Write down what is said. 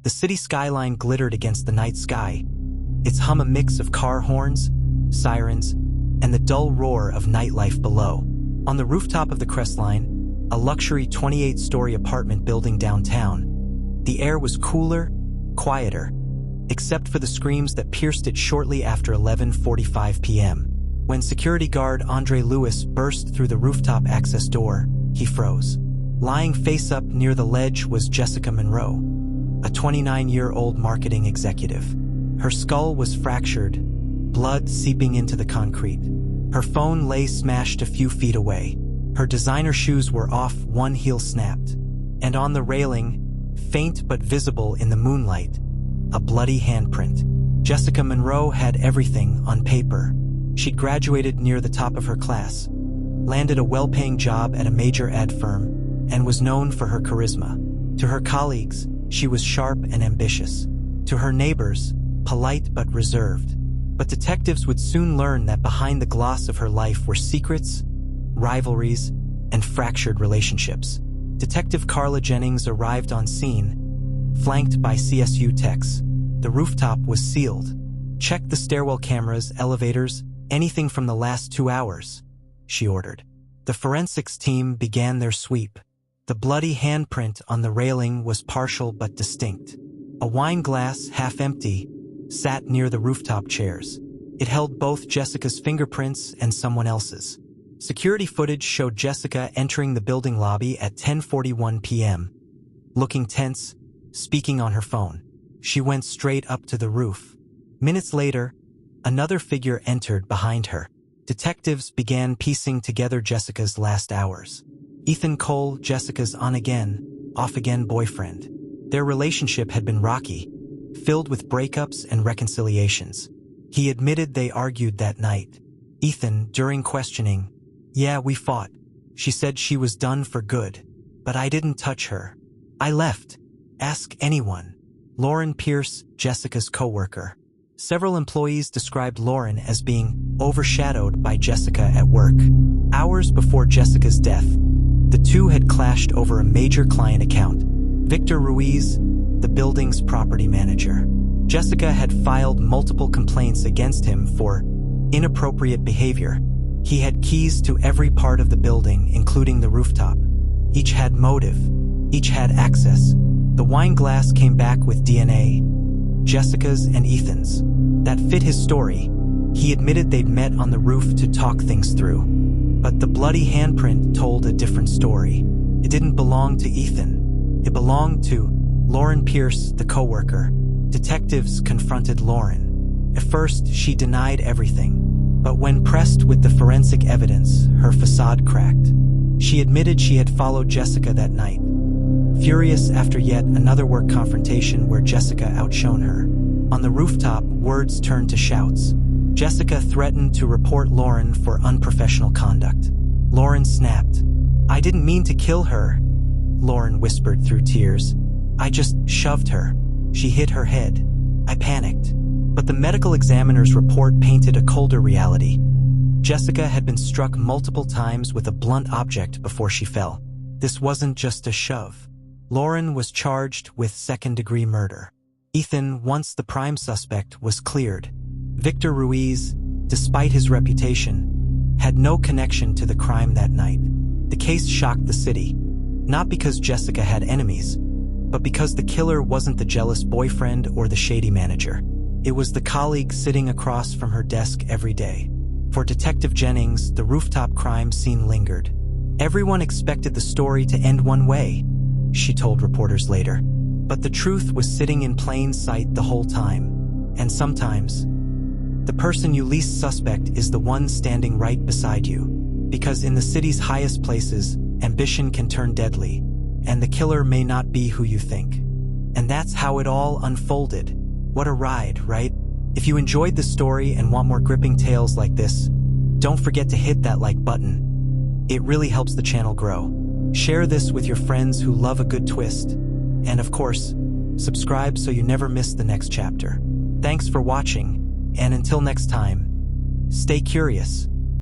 The city skyline glittered against the night sky, its hum a mix of car horns, sirens, and the dull roar of nightlife below. On the rooftop of the Crestline, a luxury 28-story apartment building downtown, the air was cooler, quieter, except for the screams that pierced it shortly after 11:45 p.m. When security guard Andre Lewis burst through the rooftop access door, he froze. Lying face up near the ledge was Jessica Monroe, a 29-year-old marketing executive. Her skull was fractured, blood seeping into the concrete. Her phone lay smashed a few feet away. Her designer shoes were off, one heel snapped. And on the railing, faint but visible in the moonlight, a bloody handprint. Jessica Monroe had everything on paper. She'd graduated near the top of her class, landed a well-paying job at a major ad firm, and was known for her charisma. To her colleagues, she was sharp and ambitious. To her neighbors, polite but reserved. But detectives would soon learn that behind the gloss of her life were secrets, rivalries, and fractured relationships. Detective Carla Jennings arrived on scene, flanked by CSU techs. The rooftop was sealed. Check the stairwell cameras, elevators, anything from the last 2 hours, she ordered. The forensics team began their sweep. The bloody handprint on the railing was partial but distinct. A wine glass, half empty, sat near the rooftop chairs. It held both Jessica's fingerprints and someone else's. Security footage showed Jessica entering the building lobby at 10:41 p.m., looking tense, speaking on her phone. She went straight up to the roof. Minutes later, another figure entered behind her. Detectives began piecing together Jessica's last hours. Ethan Cole, Jessica's on-again, off-again boyfriend. Their relationship had been rocky, filled with breakups and reconciliations. He admitted they argued that night. Ethan, during questioning, "Yeah, we fought. She said she was done for good. But I didn't touch her. I left. Ask anyone." Lauren Pierce, Jessica's coworker. Several employees described Lauren as being overshadowed by Jessica at work. Hours before Jessica's death, the two had clashed over a major client account. Victor Ruiz, the building's property manager. Jessica had filed multiple complaints against him for inappropriate behavior. He had keys to every part of the building, including the rooftop. Each had motive. Each had access. The wine glass came back with DNA, Jessica's and Ethan's, that fit his story. He admitted they'd met on the roof to talk things through. But the bloody handprint told a different story. It didn't belong to Ethan. It belonged to Lauren Pierce, the coworker. Detectives confronted Lauren. At first, she denied everything. But when pressed with the forensic evidence, her facade cracked. She admitted she had followed Jessica that night, furious after yet another work confrontation where Jessica outshone her. On the rooftop, words turned to shouts. Jessica threatened to report Lauren for unprofessional conduct. Lauren snapped. "I didn't mean to kill her," Lauren whispered through tears. "I just shoved her. She hit her head. I panicked." But the medical examiner's report painted a colder reality. Jessica had been struck multiple times with a blunt object before she fell. This wasn't just a shove. Lauren was charged with second-degree murder. Ethan, once the prime suspect, was cleared. Victor Ruiz, despite his reputation, had no connection to the crime that night. The case shocked the city, not because Jessica had enemies, but because the killer wasn't the jealous boyfriend or the shady manager. It was the colleague sitting across from her desk every day. For Detective Jennings, the rooftop crime scene lingered. "Everyone expected the story to end one way," she told reporters later. But the truth was sitting in plain sight the whole time. And sometimes, the person you least suspect is the one standing right beside you. Because in the city's highest places, ambition can turn deadly, and the killer may not be who you think. And that's how it all unfolded. What a ride, right? If you enjoyed this story and want more gripping tales like this, don't forget to hit that like button. It really helps the channel grow. Share this with your friends who love a good twist. And of course, subscribe so you never miss the next chapter. Thanks for watching, and until next time, stay curious.